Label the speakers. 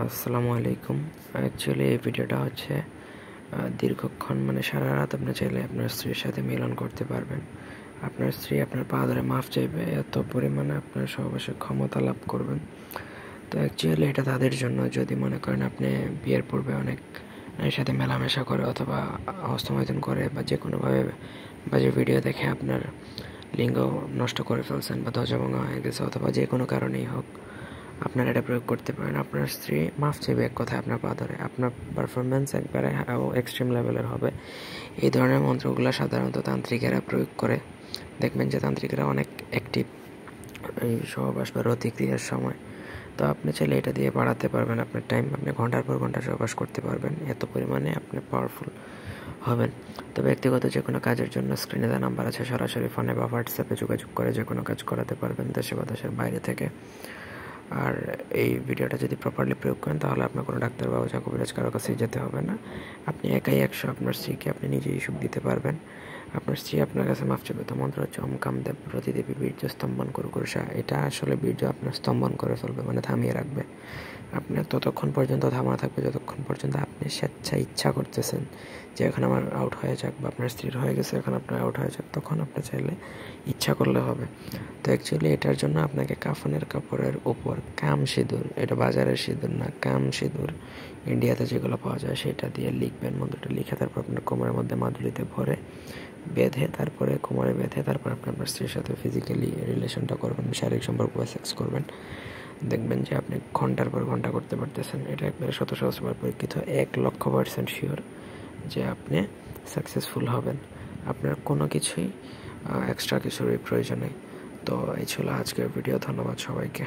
Speaker 1: আসসালামু আলাইকুম। অ্যাকচুয়ালি এই ভিডিওটা হচ্ছে দীর্ঘক্ষণ সারা রাত আপনি চাইলে আপনার স্ত্রীর সাথে মিলন করতে পারবেন। আপনার স্ত্রী আপনার পা ধরে মাফ চাইবে, এত পরিমাণে আপনার সহবাসের ক্ষমতা লাভ করবেন। তো অ্যাকচুয়ালি এটা তাদের জন্য, যদি মনে করেন আপনি বিয়ের পূর্বে অনেক নারীর সাথে মেলামেশা করে অথবা হস্তমৈথুন করে বা যে কোনোভাবে বাজে ভিডিও দেখে আপনার লিঙ্গ নষ্ট করে ফেলছেন বা ধ্বজাভঙ্গ হয়ে গেছে অথবা যে কোনো কারণেই হোক, আপনারা এটা প্রয়োগ করতে পারেন। আপনার স্ত্রী মাফ চাইবে এক কথায় আপনার পা ধরে, আপনার পারফরমেন্স একবারে এক্সট্রিম লেভেলের হবে। এই ধরনের মন্ত্রগুলো সাধারণত তান্ত্রিকেরা প্রয়োগ করে। দেখবেন যে তান্ত্রিকেরা অনেক অ্যাক্টিভ এই সহবাস বা রতিক্রিয়ার সময়। তো আপনি চাইলে এটা দিয়ে বাড়াতে পারবেন আপনার টাইম, আপনি ঘন্টার পর ঘন্টা সহবাস করতে পারবেন, এত পরিমাণে আপনি পাওয়ারফুল হবেন। তো ব্যক্তিগত যে কোনো কাজের জন্য স্ক্রিনে দেওয়া নাম্বার আছে, সরাসরি ফোনে বা হোয়াটসঅ্যাপে যোগাযোগ করে যে কোনো কাজ করাতে পারবেন দেশে বা দেশের বাইরে থেকে। আর এই ভিডিওটা যদি প্রপারলি প্রয়োগ করেন তাহলে আপনার কোনো ডাক্তার বা ওঝা কবিরাজ কারো কাছেই যেতে হবে না। আপনি একাই 100 আপনার স্ত্রীকে আপনি নিজেই সুখ দিতে পারবেন। আপনার স্ত্রী আপনার কাছে মাফ চাইবে। তো মন্ত্র হচ্ছে ওম কামদেব প্রতিদেবী বীর্য স্তম্ভন করু কুরুষা। এটা আসলে বীর্য আপনার স্তম্ভন করে ফেলবে, থামিয়ে রাখবে। আপনার ততক্ষণ পর্যন্ত থামা থাকবে যতক্ষণ পর্যন্ত আপনি স্বেচ্ছায় ইচ্ছা করতেছেন যে এখন আমার আউট হয়ে যাক, বা আপনার স্ত্রীর হয়ে গেছে এখন আপনার আউট হয়ে যাক, তখন আপনি চাইলে ইচ্ছা করলে হবে। তো অ্যাকচুয়ালি এটার জন্য আপনাকে কাফনের কাপড়ের উপর কাম সিঁদুর, এটা বাজারের সিঁদুর না, কাম সিঁদুর ইন্ডিয়াতে যেগুলো পাওয়া যায় সেটা দিয়ে লিখবেন। মন্ত্রটা লিখে তারপর আপনার কোমরের মধ্যে মাদুলিতে ভরে বেঁধে, তারপরে কোমরে বেঁধে তারপর আপনি আপনার স্ত্রীর সাথে ফিজিক্যালি রিলেশনটা করবেন, শারীরিক সম্পর্ক বা সেক্স করবেন। দেখবেন যে আপনি ঘন্টার পর ঘন্টা করতে পারতেছেন। এটা একবারে 100% পরীক্ষিত, 1,00,000% শিওর যে আপনি সাকসেসফুল হবেন। আপনার কোনো কিছুই এক্সট্রা কিছুরই প্রয়োজন নেই। তো এই ছিল আজকের ভিডিও। ধন্যবাদ সবাইকে।